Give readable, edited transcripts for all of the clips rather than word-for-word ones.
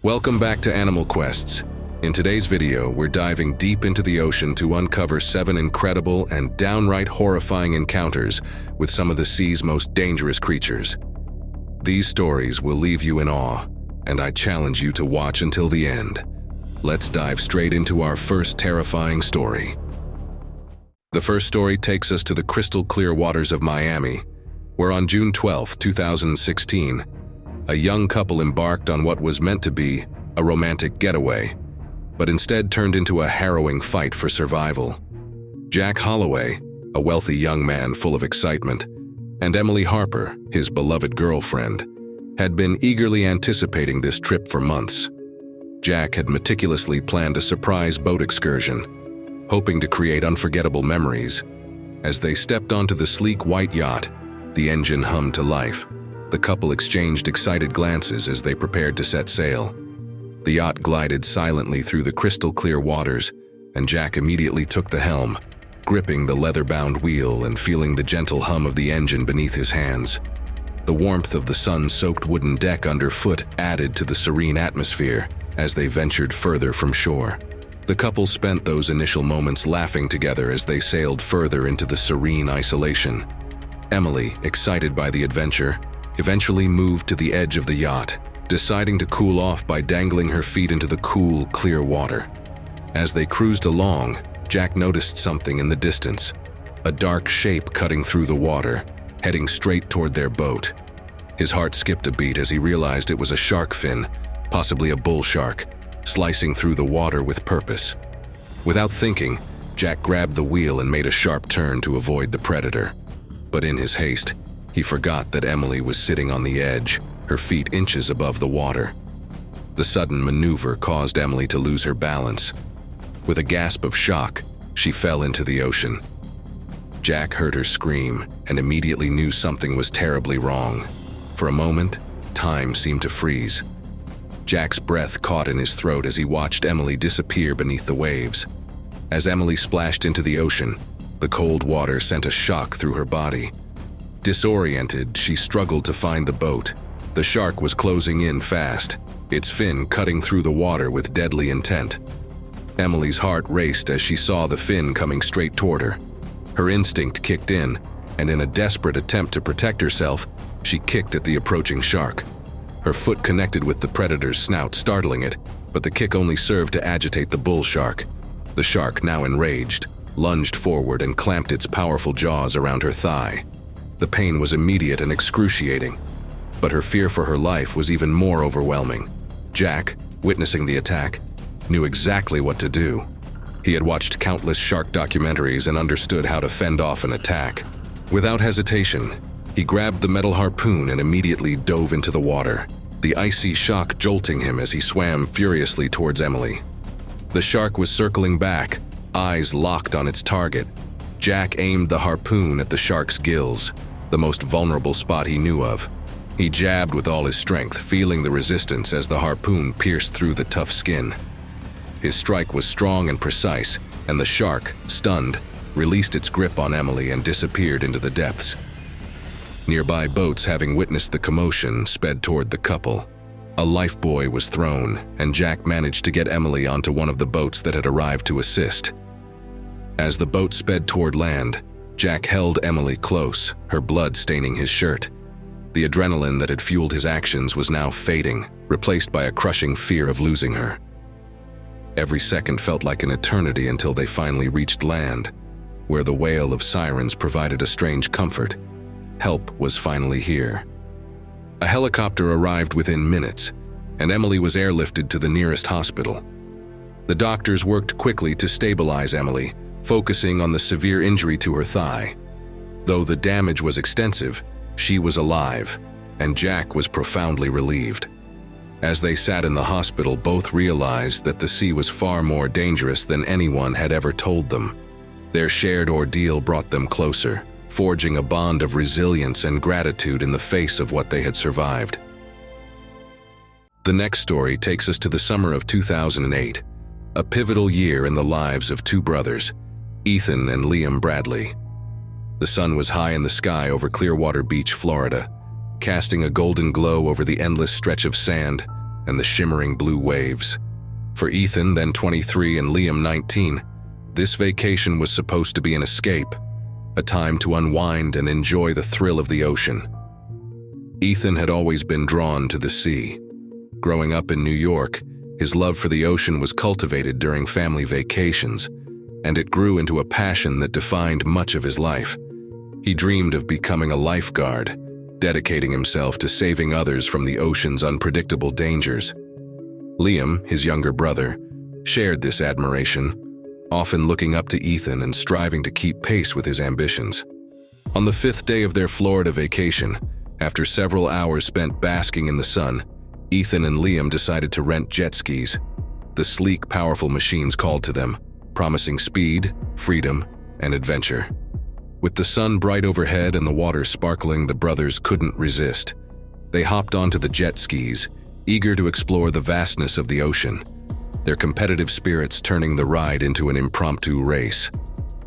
Welcome back to Animal Quests. In today's video, we're diving deep into the ocean to uncover 7 incredible and downright horrifying encounters with some of the sea's most dangerous creatures. These stories will leave you in awe, and I challenge you to watch until the end. Let's dive straight into our first terrifying story. The first story takes us to the crystal clear waters of Miami, where on June 12, 2016, a young couple embarked on what was meant to be a romantic getaway, but instead turned into a harrowing fight for survival. Jack Holloway, a wealthy young man full of excitement, and Emily Harper, his beloved girlfriend, had been eagerly anticipating this trip for months. Jack had meticulously planned a surprise boat excursion, hoping to create unforgettable memories. As they stepped onto the sleek white yacht, the engine hummed to life. The couple exchanged excited glances as they prepared to set sail. The yacht glided silently through the crystal-clear waters, and Jack immediately took the helm, gripping the leather-bound wheel and feeling the gentle hum of the engine beneath his hands. The warmth of the sun-soaked wooden deck underfoot added to the serene atmosphere as they ventured further from shore. The couple spent those initial moments laughing together as they sailed further into the serene isolation. Emily, excited by the adventure, eventually moved to the edge of the yacht, deciding to cool off by dangling her feet into the cool, clear water. As they cruised along, Jack noticed something in the distance, a dark shape cutting through the water, heading straight toward their boat. His heart skipped a beat as he realized it was a shark fin, possibly a bull shark, slicing through the water with purpose. Without thinking, Jack grabbed the wheel and made a sharp turn to avoid the predator. But in his haste, he forgot that Emily was sitting on the edge, her feet inches above the water. The sudden maneuver caused Emily to lose her balance. With a gasp of shock, she fell into the ocean. Jack heard her scream and immediately knew something was terribly wrong. For a moment, time seemed to freeze. Jack's breath caught in his throat as he watched Emily disappear beneath the waves. As Emily splashed into the ocean, the cold water sent a shock through her body. Disoriented, she struggled to find the boat. The shark was closing in fast, its fin cutting through the water with deadly intent. Emily's heart raced as she saw the fin coming straight toward her. Her instinct kicked in, and in a desperate attempt to protect herself, she kicked at the approaching shark. Her foot connected with the predator's snout, startling it, but the kick only served to agitate the bull shark. The shark, now enraged, lunged forward and clamped its powerful jaws around her thigh. The pain was immediate and excruciating, but her fear for her life was even more overwhelming. Jack, witnessing the attack, knew exactly what to do. He had watched countless shark documentaries and understood how to fend off an attack. Without hesitation, he grabbed the metal harpoon and immediately dove into the water, the icy shock jolting him as he swam furiously towards Emily. The shark was circling back, eyes locked on its target. Jack aimed the harpoon at the shark's gills, the most vulnerable spot he knew of. He jabbed with all his strength, feeling the resistance as the harpoon pierced through the tough skin. His strike was strong and precise, and the shark, stunned, released its grip on Emily and disappeared into the depths. Nearby boats, having witnessed the commotion, sped toward the couple. A lifebuoy was thrown, and Jack managed to get Emily onto one of the boats that had arrived to assist. As the boat sped toward land, Jack held Emily close, her blood staining his shirt. The adrenaline that had fueled his actions was now fading, replaced by a crushing fear of losing her. Every second felt like an eternity until they finally reached land, where the wail of sirens provided a strange comfort. Help was finally here. A helicopter arrived within minutes, and Emily was airlifted to the nearest hospital. The doctors worked quickly to stabilize Emily, focusing on the severe injury to her thigh. Though the damage was extensive, she was alive, and Jack was profoundly relieved. As they sat in the hospital, both realized that the sea was far more dangerous than anyone had ever told them. Their shared ordeal brought them closer, forging a bond of resilience and gratitude in the face of what they had survived. The next story takes us to the summer of 2008, a pivotal year in the lives of two brothers, Ethan and Liam Bradley. The sun was high in the sky over Clearwater Beach, Florida, casting a golden glow over the endless stretch of sand and the shimmering blue waves. For Ethan, then 23, and Liam, 19, this vacation was supposed to be an escape, a time to unwind and enjoy the thrill of the ocean. Ethan had always been drawn to the sea. Growing up in New York, his love for the ocean was cultivated during family vacations, and it grew into a passion that defined much of his life. He dreamed of becoming a lifeguard, dedicating himself to saving others from the ocean's unpredictable dangers. Liam, his younger brother, shared this admiration, often looking up to Ethan and striving to keep pace with his ambitions. On the 5th day of their Florida vacation, after several hours spent basking in the sun, Ethan and Liam decided to rent jet skis. The sleek, powerful machines called to them, promising speed, freedom, and adventure. With the sun bright overhead and the water sparkling, the brothers couldn't resist. They hopped onto the jet skis, eager to explore the vastness of the ocean, their competitive spirits turning the ride into an impromptu race.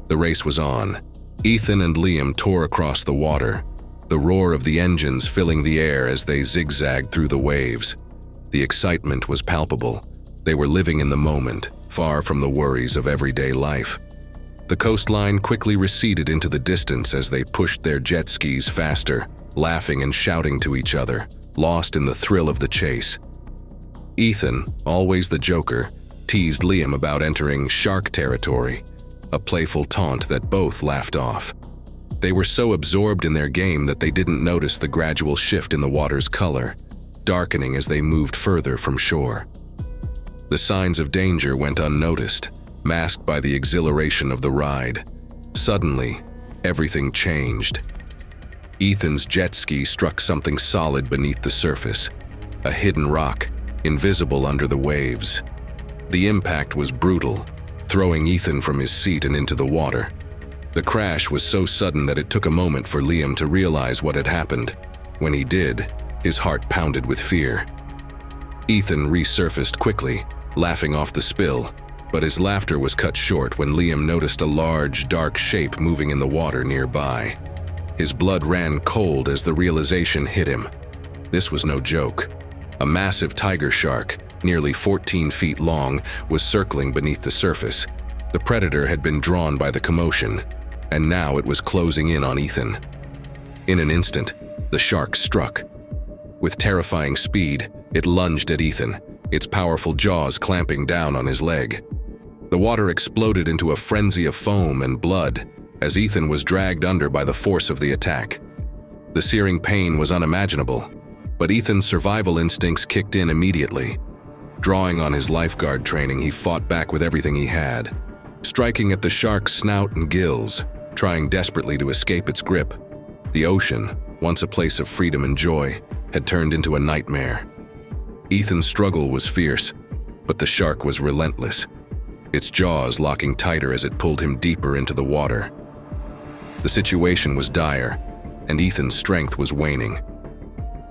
The race was on. Ethan and Liam tore across the water, the roar of the engines filling the air as they zigzagged through the waves. The excitement was palpable. They were living in the moment, far from the worries of everyday life. The coastline quickly receded into the distance as they pushed their jet skis faster, laughing and shouting to each other, lost in the thrill of the chase. Ethan, always the joker, teased Liam about entering shark territory, a playful taunt that both laughed off. They were so absorbed in their game that they didn't notice the gradual shift in the water's color, darkening as they moved further from shore. The signs of danger went unnoticed, masked by the exhilaration of the ride. Suddenly, everything changed. Ethan's jet ski struck something solid beneath the surface, a hidden rock, invisible under the waves. The impact was brutal, throwing Ethan from his seat and into the water. The crash was so sudden that it took a moment for Liam to realize what had happened. When he did, his heart pounded with fear. Ethan resurfaced quickly, laughing off the spill, but his laughter was cut short when Liam noticed a large, dark shape moving in the water nearby. His blood ran cold as the realization hit him. This was no joke. A massive tiger shark, nearly 14 feet long, was circling beneath the surface. The predator had been drawn by the commotion, and now it was closing in on Ethan. In an instant, the shark struck. With terrifying speed, it lunged at Ethan, its powerful jaws clamping down on his leg. The water exploded into a frenzy of foam and blood as Ethan was dragged under by the force of the attack. The searing pain was unimaginable, but Ethan's survival instincts kicked in immediately. Drawing on his lifeguard training, he fought back with everything he had, striking at the shark's snout and gills, trying desperately to escape its grip. The ocean, once a place of freedom and joy, had turned into a nightmare. Ethan's struggle was fierce, but the shark was relentless, its jaws locking tighter as it pulled him deeper into the water. The situation was dire, and Ethan's strength was waning.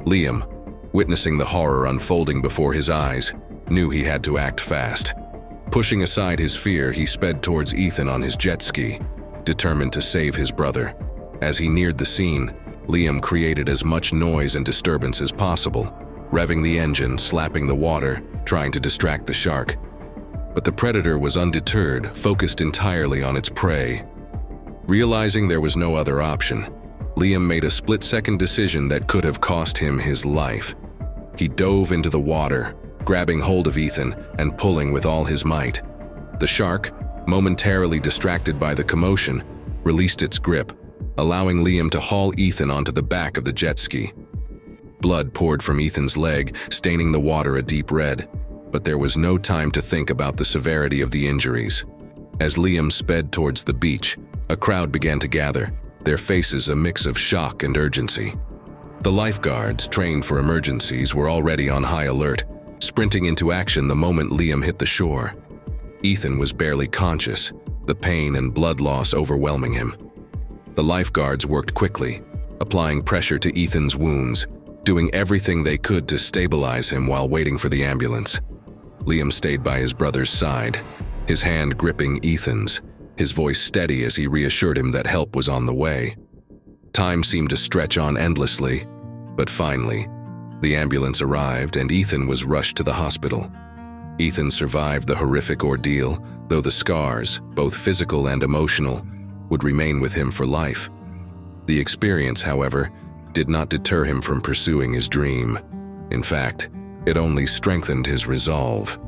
Liam, witnessing the horror unfolding before his eyes, knew he had to act fast. Pushing aside his fear, he sped towards Ethan on his jet ski, determined to save his brother. As he neared the scene, Liam created as much noise and disturbance as possible, revving the engine, slapping the water, trying to distract the shark. But the predator was undeterred, focused entirely on its prey. Realizing there was no other option, Liam made a split-second decision that could have cost him his life. He dove into the water, grabbing hold of Ethan and pulling with all his might. The shark, momentarily distracted by the commotion, released its grip, allowing Liam to haul Ethan onto the back of the jet ski. Blood poured from Ethan's leg, staining the water a deep red, but there was no time to think about the severity of the injuries. As Liam sped towards the beach, a crowd began to gather, their faces a mix of shock and urgency. The lifeguards, trained for emergencies, were already on high alert, sprinting into action the moment Liam hit the shore. Ethan was barely conscious, the pain and blood loss overwhelming him. The lifeguards worked quickly, applying pressure to Ethan's wounds, doing everything they could to stabilize him while waiting for the ambulance. Liam stayed by his brother's side, his hand gripping Ethan's, his voice steady as he reassured him that help was on the way. Time seemed to stretch on endlessly, but finally, The ambulance arrived and Ethan was rushed to the hospital. Ethan survived the horrific ordeal, though the scars, both physical and emotional, would remain with him for life. The experience, however, did not deter him from pursuing his dream. In fact, it only strengthened his resolve.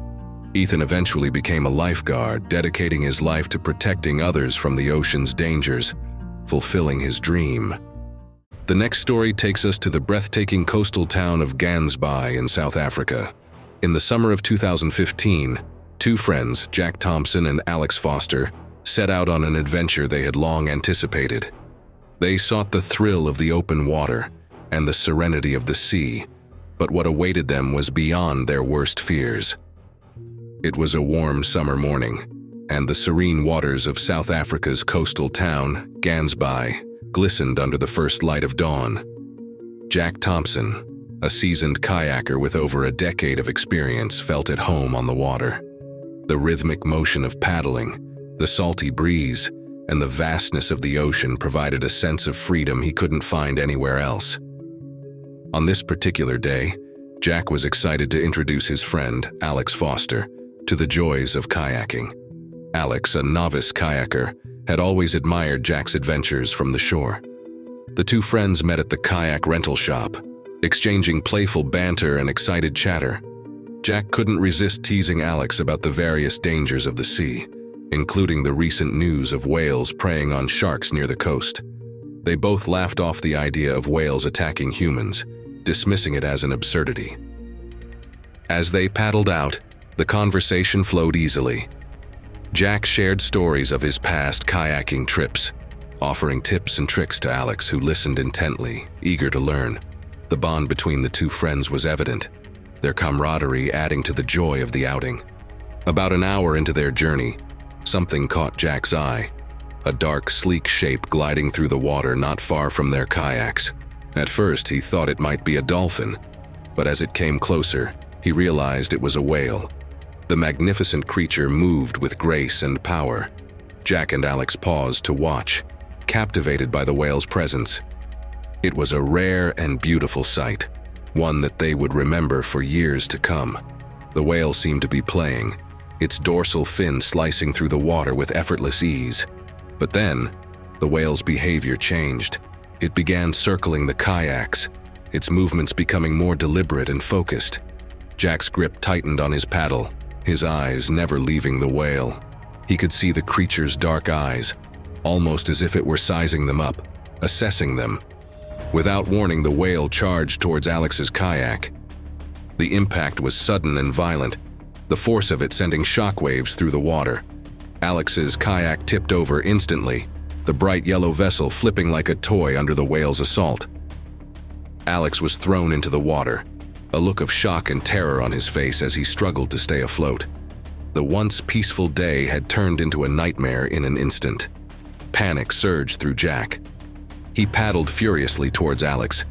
Ethan eventually became a lifeguard, dedicating his life to protecting others from the ocean's dangers, fulfilling his dream. The next story takes us to the breathtaking coastal town of Gansby in South Africa. In the summer of 2015, two friends, Jack Thompson and Alex Foster, set out on an adventure they had long anticipated. They sought the thrill of the open water and the serenity of the sea, but what awaited them was beyond their worst fears. It was a warm summer morning, and the serene waters of South Africa's coastal town, Gansby, glistened under the first light of dawn. Jack Thompson, a seasoned kayaker with over a decade of experience, felt at home on the water. The rhythmic motion of paddling, the salty breeze, and the vastness of the ocean provided a sense of freedom he couldn't find anywhere else. On this particular day, Jack was excited to introduce his friend, Alex Foster, to the joys of kayaking. Alex, a novice kayaker, had always admired Jack's adventures from the shore. The two friends met at the kayak rental shop, exchanging playful banter and excited chatter. Jack couldn't resist teasing Alex about the various dangers of the sea, including the recent news of whales preying on sharks near the coast. They both laughed off the idea of whales attacking humans, dismissing it as an absurdity. As they paddled out, the conversation flowed easily. Jack shared stories of his past kayaking trips, offering tips and tricks to Alex, who listened intently, eager to learn. The bond between the two friends was evident, their camaraderie adding to the joy of the outing. About an hour into their journey, something caught Jack's eye, a dark, sleek shape gliding through the water not far from their kayaks. At first, he thought it might be a dolphin, but as it came closer, he realized it was a whale. The magnificent creature moved with grace and power. Jack and Alex paused to watch, captivated by the whale's presence. It was a rare and beautiful sight, one that they would remember for years to come. The whale seemed to be playing, its dorsal fin slicing through the water with effortless ease. But then, the whale's behavior changed. It began circling the kayaks, its movements becoming more deliberate and focused. Jack's grip tightened on his paddle, his eyes never leaving the whale. He could see the creature's dark eyes, almost as if it were sizing them up, assessing them. Without warning, the whale charged towards Alex's kayak. The impact was sudden and violent, the force of it sending shockwaves through the water. Alex's kayak tipped over instantly, the bright yellow vessel flipping like a toy under the whale's assault. Alex was thrown into the water, a look of shock and terror on his face as he struggled to stay afloat. The once peaceful day had turned into a nightmare in an instant. Panic surged through Jack. He paddled furiously towards Alex.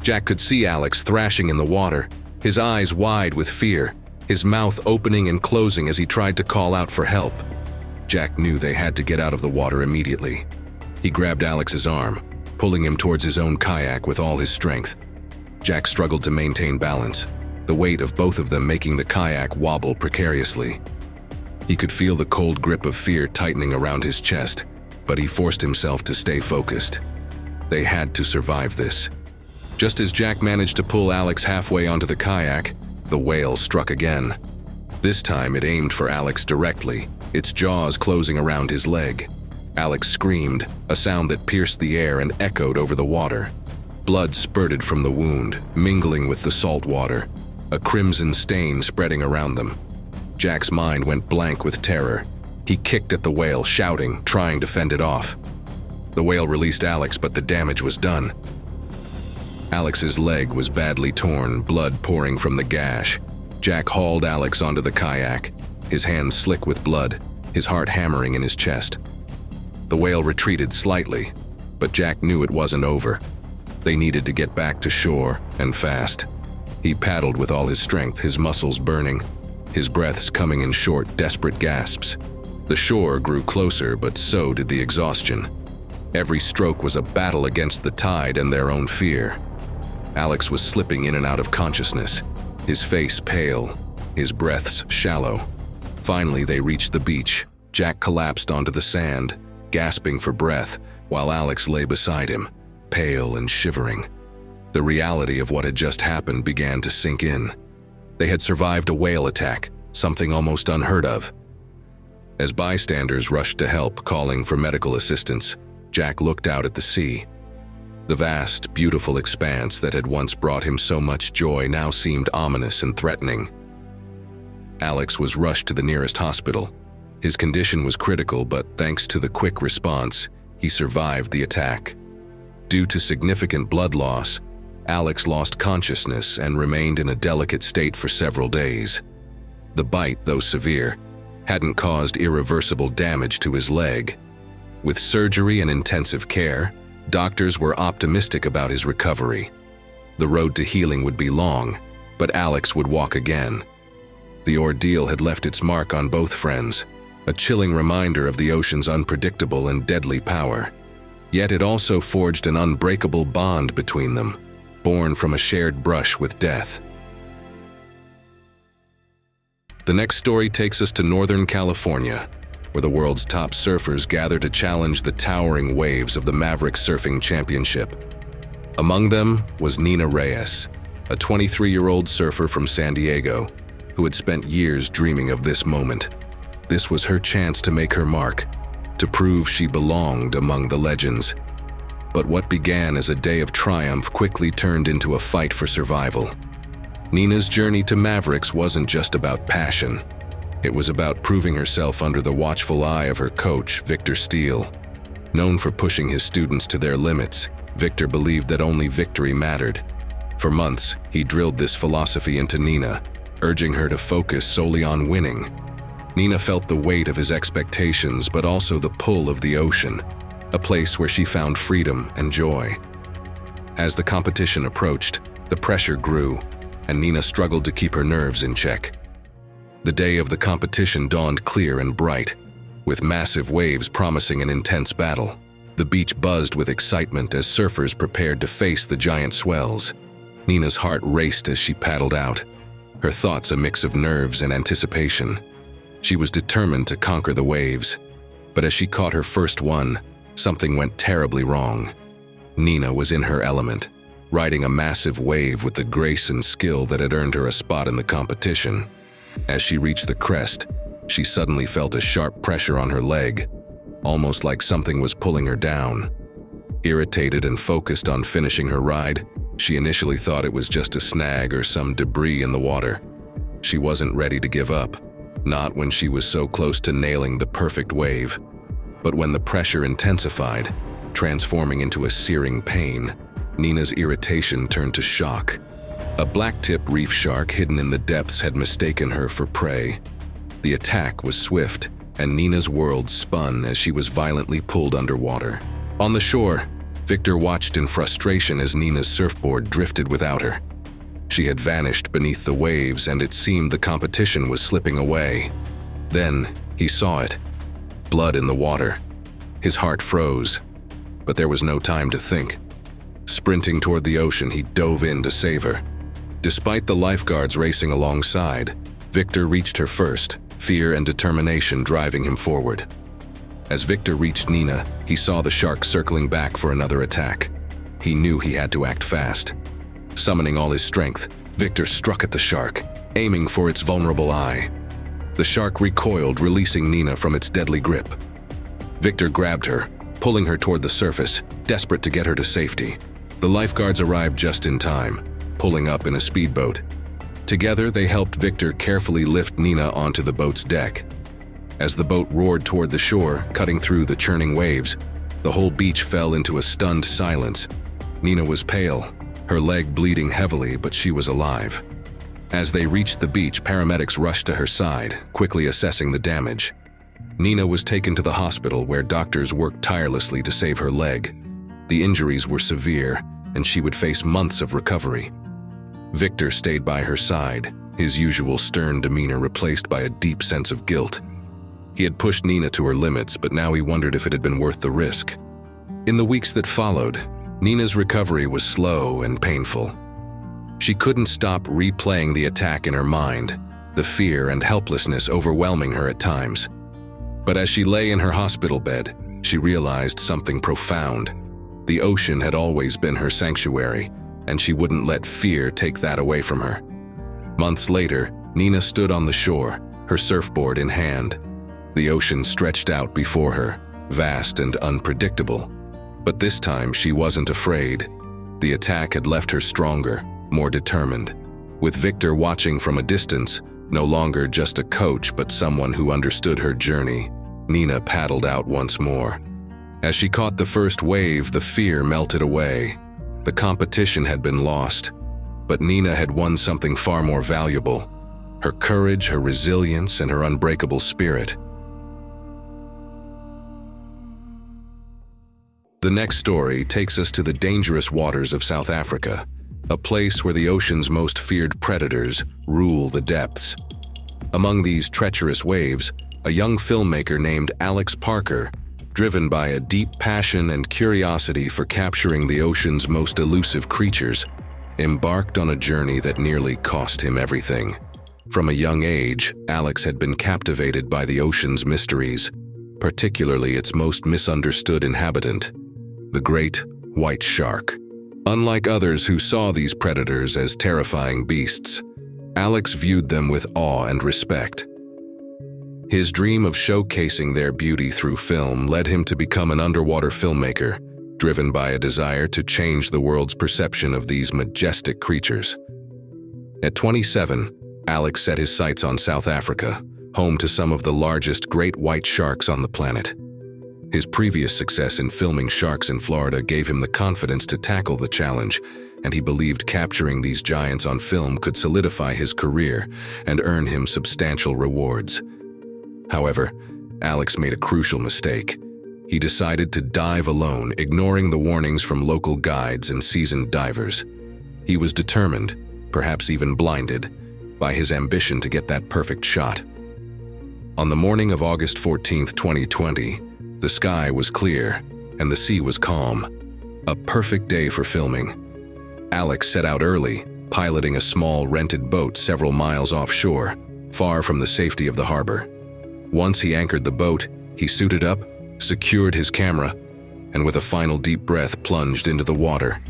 Jack could see Alex thrashing in the water, his eyes wide with fear, his mouth opening and closing as he tried to call out for help. Jack knew they had to get out of the water immediately. He grabbed Alex's arm, pulling him towards his own kayak with all his strength. Jack struggled to maintain balance, the weight of both of them making the kayak wobble precariously. He could feel the cold grip of fear tightening around his chest, but he forced himself to stay focused. They had to survive this. Just as Jack managed to pull Alex halfway onto the kayak, the whale struck again. This time it aimed for Alex directly, its jaws closing around his leg. Alex screamed, a sound that pierced the air and echoed over the water. Blood spurted from the wound, mingling with the salt water, a crimson stain spreading around them. Jack's mind went blank with terror. He kicked at the whale, shouting, trying to fend it off. The whale released Alex, but the damage was done. Alex's leg was badly torn, blood pouring from the gash. Jack hauled Alex onto the kayak, his hands slick with blood, his heart hammering in his chest. The whale retreated slightly, but Jack knew it wasn't over. They needed to get back to shore, and fast. He paddled with all his strength, his muscles burning, his breaths coming in short, desperate gasps. The shore grew closer, but so did the exhaustion. Every stroke was a battle against the tide and their own fear. Alex was slipping in and out of consciousness, his face pale, his breaths shallow. Finally, they reached the beach. Jack collapsed onto the sand, gasping for breath, while Alex lay beside him, pale and shivering. The reality of what had just happened began to sink in. They had survived a whale attack, something almost unheard of. As bystanders rushed to help, calling for medical assistance, Jack looked out at the sea. The vast, beautiful expanse that had once brought him so much joy now seemed ominous and threatening. Alex was rushed to the nearest hospital. His condition was critical, but thanks to the quick response, he survived the attack. Due to significant blood loss, Alex lost consciousness and remained in a delicate state for several days. The bite, though severe, hadn't caused irreversible damage to his leg. With surgery and intensive care, doctors were optimistic about his recovery. The road to healing would be long, but Alex would walk again. The ordeal had left its mark on both friends, a chilling reminder of the ocean's unpredictable and deadly power. Yet it also forged an unbreakable bond between them, born from a shared brush with death. The next story takes us to Northern California, where the world's top surfers gather to challenge the towering waves of the Maverick Surfing Championship. Among them was Nina Reyes, a 23-year-old surfer from San Diego, who had spent years dreaming of this moment. This was her chance to make her mark, to prove she belonged among the legends. But what began as a day of triumph quickly turned into a fight for survival. Nina's journey to Mavericks wasn't just about passion. It was about proving herself under the watchful eye of her coach, Victor Steele. Known for pushing his students to their limits, Victor believed that only victory mattered. For months, he drilled this philosophy into Nina, urging her to focus solely on winning. Nina felt the weight of his expectations, but also the pull of the ocean, a place where she found freedom and joy. As the competition approached, the pressure grew, and Nina struggled to keep her nerves in check. The day of the competition dawned clear and bright, with massive waves promising an intense battle. The beach buzzed with excitement as surfers prepared to face the giant swells. Nina's heart raced as she paddled out, her thoughts a mix of nerves and anticipation. She was determined to conquer the waves, but as she caught her first one, something went terribly wrong. Nina was in her element, riding a massive wave with the grace and skill that had earned her a spot in the competition. As she reached the crest, she suddenly felt a sharp pressure on her leg, almost like something was pulling her down. Irritated and focused on finishing her ride, she initially thought it was just a snag or some debris in the water. She wasn't ready to give up, not when she was so close to nailing the perfect wave. But when the pressure intensified, transforming into a searing pain, Nina's irritation turned to shock. A blacktip reef shark hidden in the depths had mistaken her for prey. The attack was swift, and Nina's world spun as she was violently pulled underwater. On the shore, Victor watched in frustration as Nina's surfboard drifted without her. She had vanished beneath the waves, and it seemed the competition was slipping away. Then, he saw it. Blood in the water. His heart froze, but there was no time to think. Sprinting toward the ocean, he dove in to save her. Despite the lifeguards racing alongside, Victor reached her first, fear and determination driving him forward. As Victor reached Nina, he saw the shark circling back for another attack. He knew he had to act fast. Summoning all his strength, Victor struck at the shark, aiming for its vulnerable eye. The shark recoiled, releasing Nina from its deadly grip. Victor grabbed her, pulling her toward the surface, desperate to get her to safety. The lifeguards arrived just in time, pulling up in a speedboat. Together, they helped Victor carefully lift Nina onto the boat's deck. As the boat roared toward the shore, cutting through the churning waves, the whole beach fell into a stunned silence. Nina was pale, her leg bleeding heavily, but she was alive. As they reached the beach, paramedics rushed to her side, quickly assessing the damage. Nina was taken to the hospital, where doctors worked tirelessly to save her leg. The injuries were severe, and she would face months of recovery. Victor stayed by her side, his usual stern demeanor replaced by a deep sense of guilt. He had pushed Nina to her limits, but now he wondered if it had been worth the risk. In the weeks that followed, Nina's recovery was slow and painful. She couldn't stop replaying the attack in her mind, the fear and helplessness overwhelming her at times. But as she lay in her hospital bed, she realized something profound. The ocean had always been her sanctuary, and she wouldn't let fear take that away from her. Months later, Nina stood on the shore, her surfboard in hand. The ocean stretched out before her, vast and unpredictable. But this time she wasn't afraid. The attack had left her stronger, more determined. With Victor watching from a distance, no longer just a coach but someone who understood her journey, Nina paddled out once more. As she caught the first wave, the fear melted away. The competition had been lost, but Nina had won something far more valuable: her courage, her resilience, and her unbreakable spirit. The next story takes us to the dangerous waters of South Africa, a place where the ocean's most feared predators rule the depths. Among these treacherous waves, a young filmmaker named Alex Parker, driven by a deep passion and curiosity for capturing the ocean's most elusive creatures, embarked on a journey that nearly cost him everything. From a young age, Alex had been captivated by the ocean's mysteries, particularly its most misunderstood inhabitant, the great white shark. Unlike others who saw these predators as terrifying beasts, Alex viewed them with awe and respect. His dream of showcasing their beauty through film led him to become an underwater filmmaker, driven by a desire to change the world's perception of these majestic creatures. At 27, Alex set his sights on South Africa, home to some of the largest great white sharks on the planet. His previous success in filming sharks in Florida gave him the confidence to tackle the challenge, and he believed capturing these giants on film could solidify his career and earn him substantial rewards. However, Alex made a crucial mistake. He decided to dive alone, ignoring the warnings from local guides and seasoned divers. He was determined, perhaps even blinded, by his ambition to get that perfect shot. On the morning of August 14, 2020, the sky was clear and the sea was calm. A perfect day for filming. Alex set out early, piloting a small rented boat several miles offshore, far from the safety of the harbor. Once he anchored the boat, he suited up, secured his camera, and with a final deep breath plunged into the water.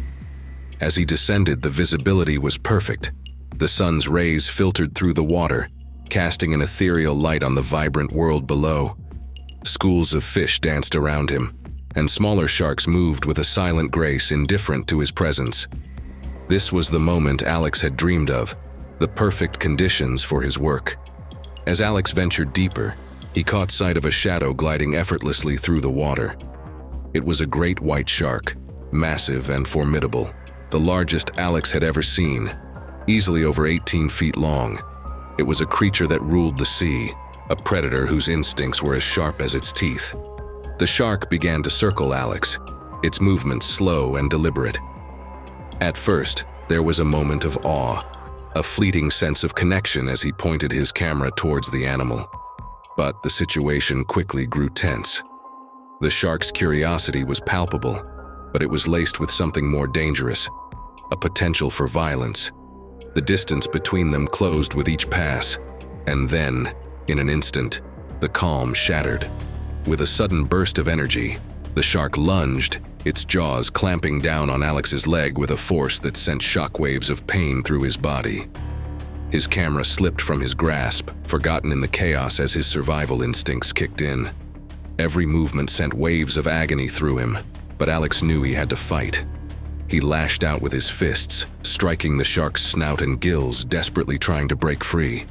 As he descended, the visibility was perfect. The sun's rays filtered through the water, casting an ethereal light on the vibrant world below. Schools of fish danced around him, and smaller sharks moved with a silent grace indifferent to his presence. This was the moment Alex had dreamed of, the perfect conditions for his work. As Alex ventured deeper, he caught sight of a shadow gliding effortlessly through the water. It was a great white shark, massive and formidable, the largest Alex had ever seen, easily over 18 feet long. It was a creature that ruled the sea, a predator whose instincts were as sharp as its teeth. The shark began to circle Alex, its movements slow and deliberate. At first, there was a moment of awe, a fleeting sense of connection as he pointed his camera towards the animal. But the situation quickly grew tense. The shark's curiosity was palpable, but it was laced with something more dangerous, a potential for violence. The distance between them closed with each pass, and then, in an instant, the calm shattered. With a sudden burst of energy, the shark lunged, its jaws clamping down on Alex's leg with a force that sent shockwaves of pain through his body. His camera slipped from his grasp, forgotten in the chaos as his survival instincts kicked in. Every movement sent waves of agony through him, but Alex knew he had to fight. He lashed out with his fists, striking the shark's snout and gills, desperately trying to break free.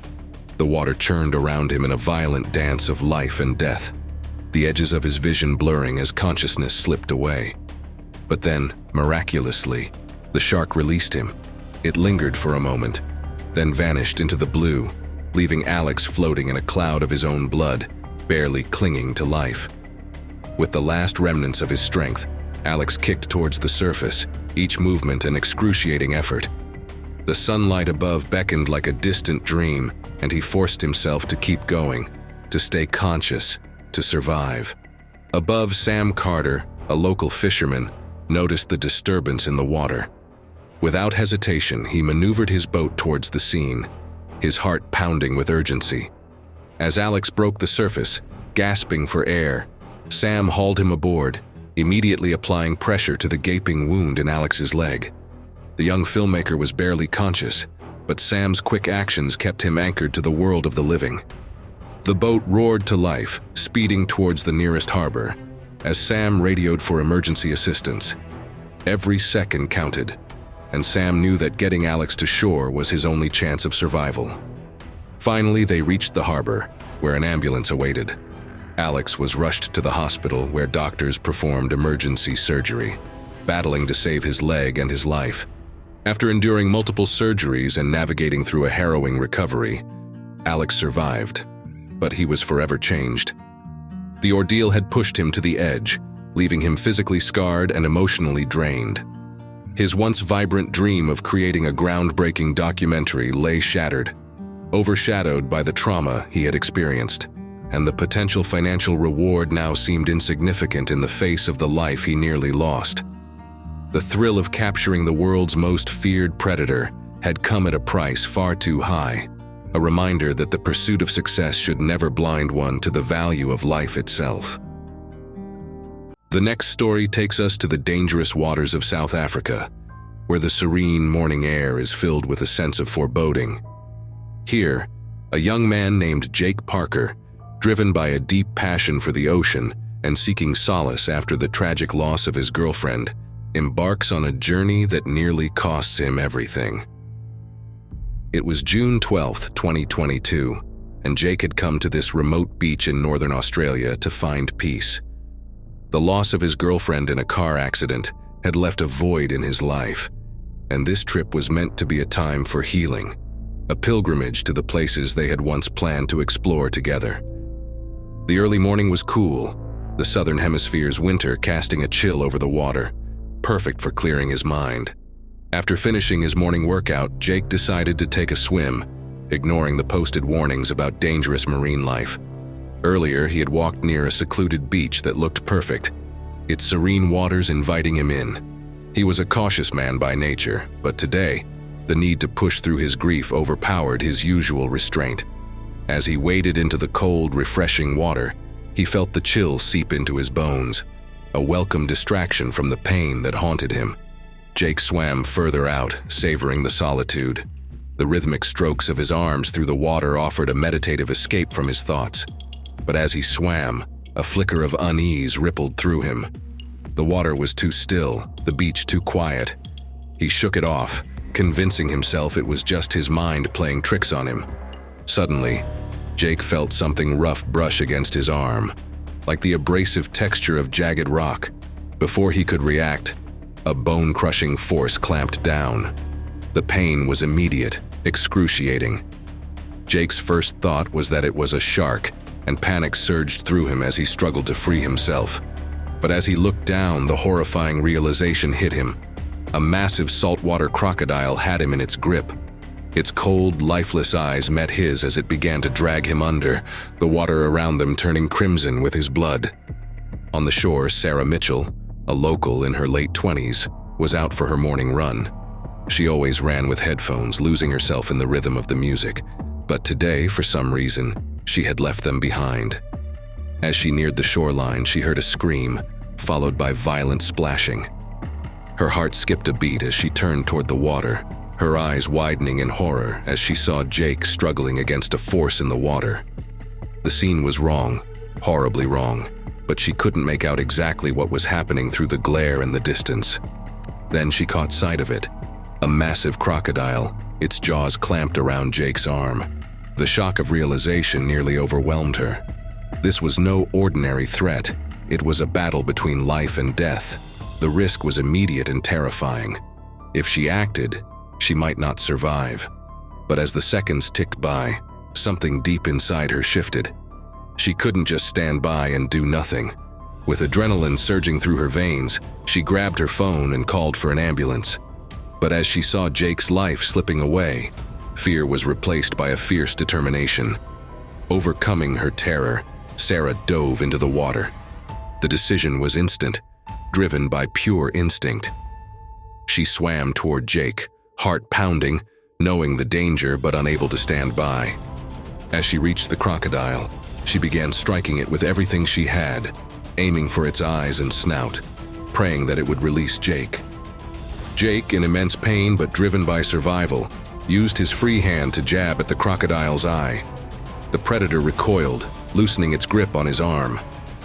The water churned around him in a violent dance of life and death, the edges of his vision blurring as consciousness slipped away. But then, miraculously, the shark released him. It lingered for a moment, then vanished into the blue, leaving Alex floating in a cloud of his own blood, barely clinging to life. With the last remnants of his strength, Alex kicked towards the surface, each movement an excruciating effort. The sunlight above beckoned like a distant dream, and he forced himself to keep going, to stay conscious, to survive. Above, Sam Carter, a local fisherman, noticed the disturbance in the water. Without hesitation, he maneuvered his boat towards the scene, his heart pounding with urgency. As Alex broke the surface, gasping for air, Sam hauled him aboard, immediately applying pressure to the gaping wound in Alex's leg. The young filmmaker was barely conscious, but Sam's quick actions kept him anchored to the world of the living. The boat roared to life, speeding towards the nearest harbor, as Sam radioed for emergency assistance. Every second counted, and Sam knew that getting Alex to shore was his only chance of survival. Finally, they reached the harbor, where an ambulance awaited. Alex was rushed to the hospital where doctors performed emergency surgery, battling to save his leg and his life. After enduring multiple surgeries and navigating through a harrowing recovery, Alex survived, but he was forever changed. The ordeal had pushed him to the edge, leaving him physically scarred and emotionally drained. His once vibrant dream of creating a groundbreaking documentary lay shattered, overshadowed by the trauma he had experienced, and the potential financial reward now seemed insignificant in the face of the life he nearly lost. The thrill of capturing the world's most feared predator had come at a price far too high, a reminder that the pursuit of success should never blind one to the value of life itself. The next story takes us to the dangerous waters of South Africa, where the serene morning air is filled with a sense of foreboding. Here, a young man named Jake Parker, driven by a deep passion for the ocean and seeking solace after the tragic loss of his girlfriend, embarks on a journey that nearly costs him everything. It was June 12, 2022, and Jake had come to this remote beach in northern Australia to find peace. The loss of his girlfriend in a car accident had left a void in his life, and this trip was meant to be a time for healing, a pilgrimage to the places they had once planned to explore together. The early morning was cool, the southern hemisphere's winter casting a chill over the water, perfect for clearing his mind. After finishing his morning workout, Jake decided to take a swim, ignoring the posted warnings about dangerous marine life. Earlier, he had walked near a secluded beach that looked perfect, its serene waters inviting him in. He was a cautious man by nature, but today, the need to push through his grief overpowered his usual restraint. As he waded into the cold, refreshing water, he felt the chill seep into his bones, a welcome distraction from the pain that haunted him. Jake swam further out, savoring the solitude. The rhythmic strokes of his arms through the water offered a meditative escape from his thoughts. But as he swam, a flicker of unease rippled through him. The water was too still, the beach too quiet. He shook it off, convincing himself it was just his mind playing tricks on him. Suddenly, Jake felt something rough brush against his arm, like the abrasive texture of jagged rock. Before he could react, a bone-crushing force clamped down. The pain was immediate, excruciating. Jake's first thought was that it was a shark, and panic surged through him as he struggled to free himself. But as he looked down, the horrifying realization hit him. A massive saltwater crocodile had him in its grip. Its cold, lifeless eyes met his as it began to drag him under, the water around them turning crimson with his blood. On the shore, Sarah Mitchell, a local in her late 20s, was out for her morning run. She always ran with headphones, losing herself in the rhythm of the music. But today, for some reason, she had left them behind. As she neared the shoreline, she heard a scream, followed by violent splashing. Her heart skipped a beat as she turned toward the water, her eyes widening in horror as she saw Jake struggling against a force in the water. The scene was wrong, horribly wrong, but she couldn't make out exactly what was happening through the glare and the distance. Then she caught sight of it, a massive crocodile, its jaws clamped around Jake's arm. The shock of realization nearly overwhelmed her. This was no ordinary threat. It was a battle between life and death. The risk was immediate and terrifying. If she acted, she might not survive. But as the seconds ticked by, something deep inside her shifted. She couldn't just stand by and do nothing. With adrenaline surging through her veins, she grabbed her phone and called for an ambulance. But as she saw Jake's life slipping away, fear was replaced by a fierce determination. Overcoming her terror, Sarah dove into the water. The decision was instant, driven by pure instinct. She swam toward Jake, heart pounding, knowing the danger but unable to stand by. As she reached the crocodile, she began striking it with everything she had, aiming for its eyes and snout, praying that it would release Jake. Jake, in immense pain but driven by survival, used his free hand to jab at the crocodile's eye. The predator recoiled, loosening its grip on his arm.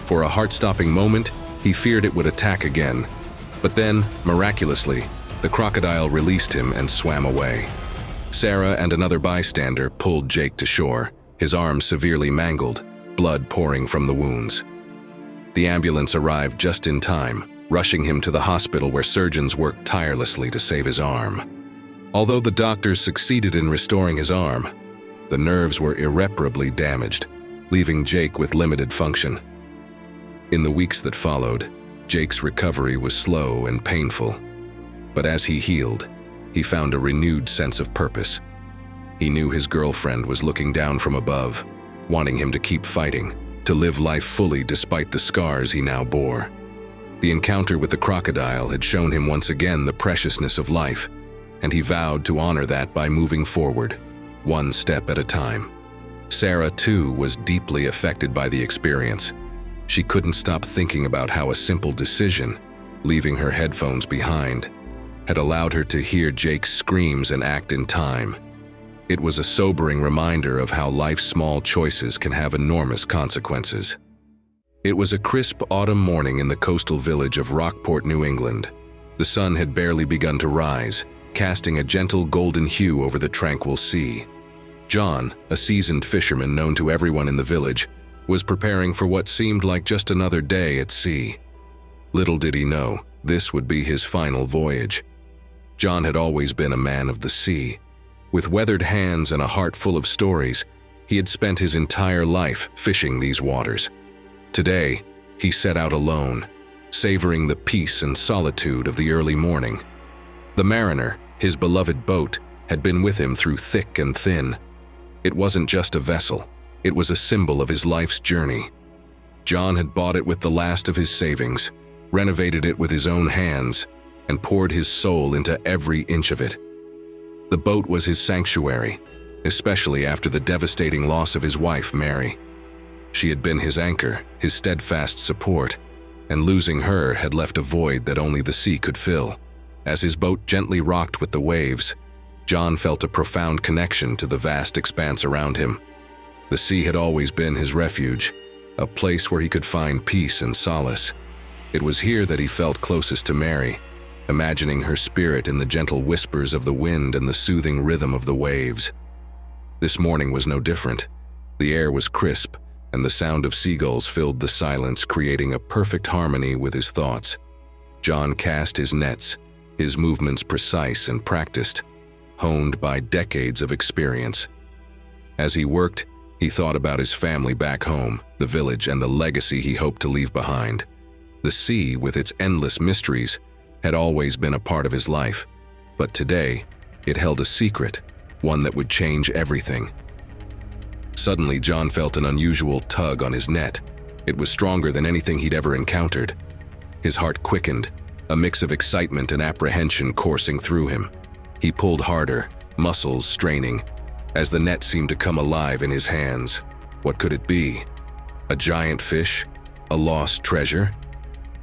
For a heart-stopping moment, he feared it would attack again. But then, miraculously, the crocodile released him and swam away. Sarah and another bystander pulled Jake to shore, his arm severely mangled, blood pouring from the wounds. The ambulance arrived just in time, rushing him to the hospital where surgeons worked tirelessly to save his arm. Although the doctors succeeded in restoring his arm, the nerves were irreparably damaged, leaving Jake with limited function. In the weeks that followed, Jake's recovery was slow and painful. But as he healed, he found a renewed sense of purpose. He knew his girlfriend was looking down from above, wanting him to keep fighting, to live life fully despite the scars he now bore. The encounter with the crocodile had shown him once again the preciousness of life, and he vowed to honor that by moving forward, one step at a time. Sarah, too, was deeply affected by the experience. She couldn't stop thinking about how a simple decision, leaving her headphones behind, had allowed her to hear Jake's screams and act in time. It was a sobering reminder of how life's small choices can have enormous consequences. It was a crisp autumn morning in the coastal village of Rockport, New England. The sun had barely begun to rise, casting a gentle golden hue over the tranquil sea. John, a seasoned fisherman known to everyone in the village, was preparing for what seemed like just another day at sea. Little did he know, this would be his final voyage. John had always been a man of the sea. With weathered hands and a heart full of stories, he had spent his entire life fishing these waters. Today, he set out alone, savoring the peace and solitude of the early morning. The Mariner, his beloved boat, had been with him through thick and thin. It wasn't just a vessel, it was a symbol of his life's journey. John had bought it with the last of his savings, renovated it with his own hands, and poured his soul into every inch of it. The boat was his sanctuary, especially after the devastating loss of his wife, Mary. She had been his anchor, his steadfast support, and losing her had left a void that only the sea could fill. As his boat gently rocked with the waves, John felt a profound connection to the vast expanse around him. The sea had always been his refuge, a place where he could find peace and solace. It was here that he felt closest to Mary, imagining her spirit in the gentle whispers of the wind and the soothing rhythm of the waves. This morning was no different. The air was crisp, and the sound of seagulls filled the silence, creating a perfect harmony with his thoughts. John cast his nets, his movements precise and practiced, honed by decades of experience. As he worked, he thought about his family back home, the village, and the legacy he hoped to leave behind. The sea, with its endless mysteries, had always been a part of his life, but today, it held a secret, one that would change everything. Suddenly, John felt an unusual tug on his net. It was stronger than anything he'd ever encountered. His heart quickened, a mix of excitement and apprehension coursing through him. He pulled harder, muscles straining, as the net seemed to come alive in his hands. What could it be? A giant fish? A lost treasure?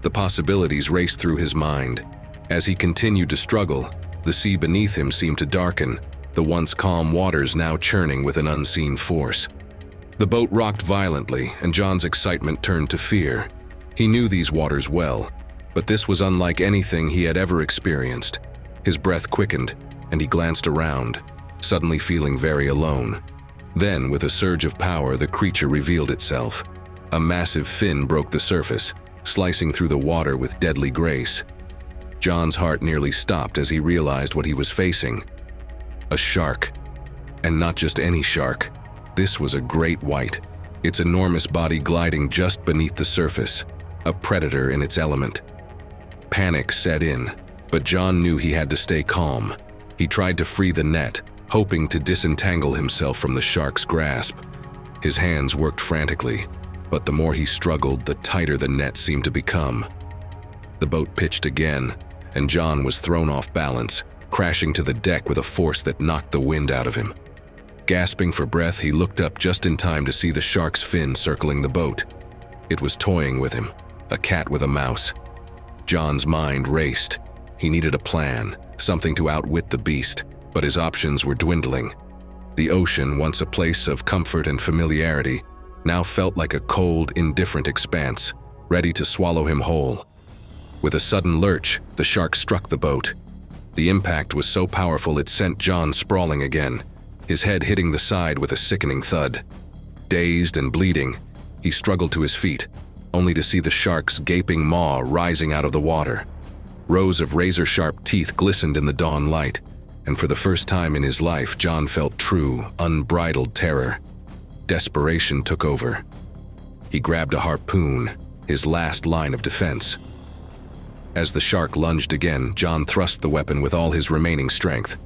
The possibilities raced through his mind. As he continued to struggle, the sea beneath him seemed to darken, the once calm waters now churning with an unseen force. The boat rocked violently, and John's excitement turned to fear. He knew these waters well, but this was unlike anything he had ever experienced. His breath quickened, and he glanced around, suddenly feeling very alone. Then, with a surge of power, the creature revealed itself. A massive fin broke the surface, slicing through the water with deadly grace. John's heart nearly stopped as he realized what he was facing. A shark. And not just any shark. This was a great white, its enormous body gliding just beneath the surface, a predator in its element. Panic set in, but John knew he had to stay calm. He tried to free the net, hoping to disentangle himself from the shark's grasp. His hands worked frantically, but the more he struggled, the tighter the net seemed to become. The boat pitched again, and John was thrown off balance, crashing to the deck with a force that knocked the wind out of him. Gasping for breath, he looked up just in time to see the shark's fin circling the boat. It was toying with him, a cat with a mouse. John's mind raced. He needed a plan, something to outwit the beast, but his options were dwindling. The ocean, once a place of comfort and familiarity, now felt like a cold, indifferent expanse, ready to swallow him whole. With a sudden lurch, the shark struck the boat. The impact was so powerful it sent John sprawling again, his head hitting the side with a sickening thud. Dazed and bleeding, he struggled to his feet, only to see the shark's gaping maw rising out of the water. Rows of razor-sharp teeth glistened in the dawn light, and for the first time in his life, John felt true, unbridled terror. Desperation took over. He grabbed a harpoon, his last line of defense. As the shark lunged again, John thrust the weapon with all his remaining strength.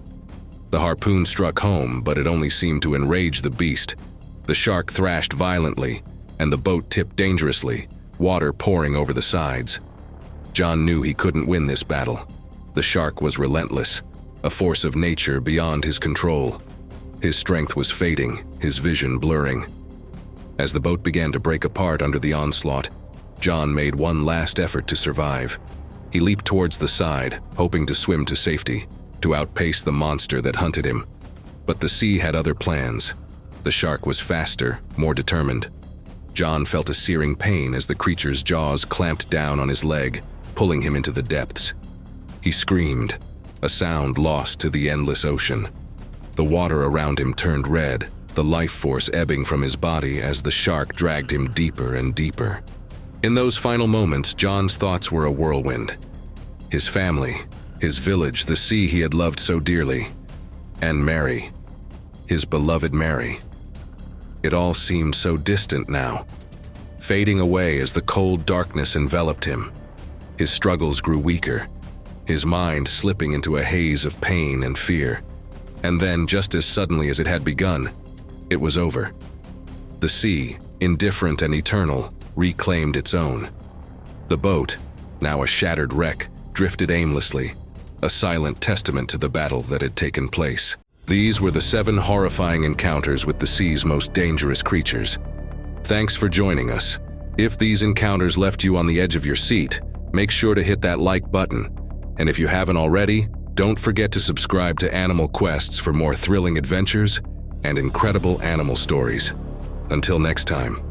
The harpoon struck home, but it only seemed to enrage the beast. The shark thrashed violently, and the boat tipped dangerously, water pouring over the sides. John knew he couldn't win this battle. The shark was relentless, a force of nature beyond his control. His strength was fading, his vision blurring. As the boat began to break apart under the onslaught, John made one last effort to survive. He leaped towards the side, hoping to swim to safety, to outpace the monster that hunted him. But the sea had other plans. The shark was faster, more determined. John felt a searing pain as the creature's jaws clamped down on his leg, pulling him into the depths. He screamed, a sound lost to the endless ocean. The water around him turned red, the life force ebbing from his body as the shark dragged him deeper and deeper. In those final moments, John's thoughts were a whirlwind. His family, his village, the sea he had loved so dearly, and Mary, his beloved Mary. It all seemed so distant now, fading away as the cold darkness enveloped him. His struggles grew weaker, his mind slipping into a haze of pain and fear. And then, just as suddenly as it had begun, it was over. The sea, indifferent and eternal, reclaimed its own. The boat, now a shattered wreck, drifted aimlessly, a silent testament to the battle that had taken place. These were the 7 horrifying encounters with the sea's most dangerous creatures. Thanks for joining us. If these encounters left you on the edge of your seat, make sure to hit that like button. And if you haven't already, don't forget to subscribe to Animal Quests for more thrilling adventures and incredible animal stories. Until next time.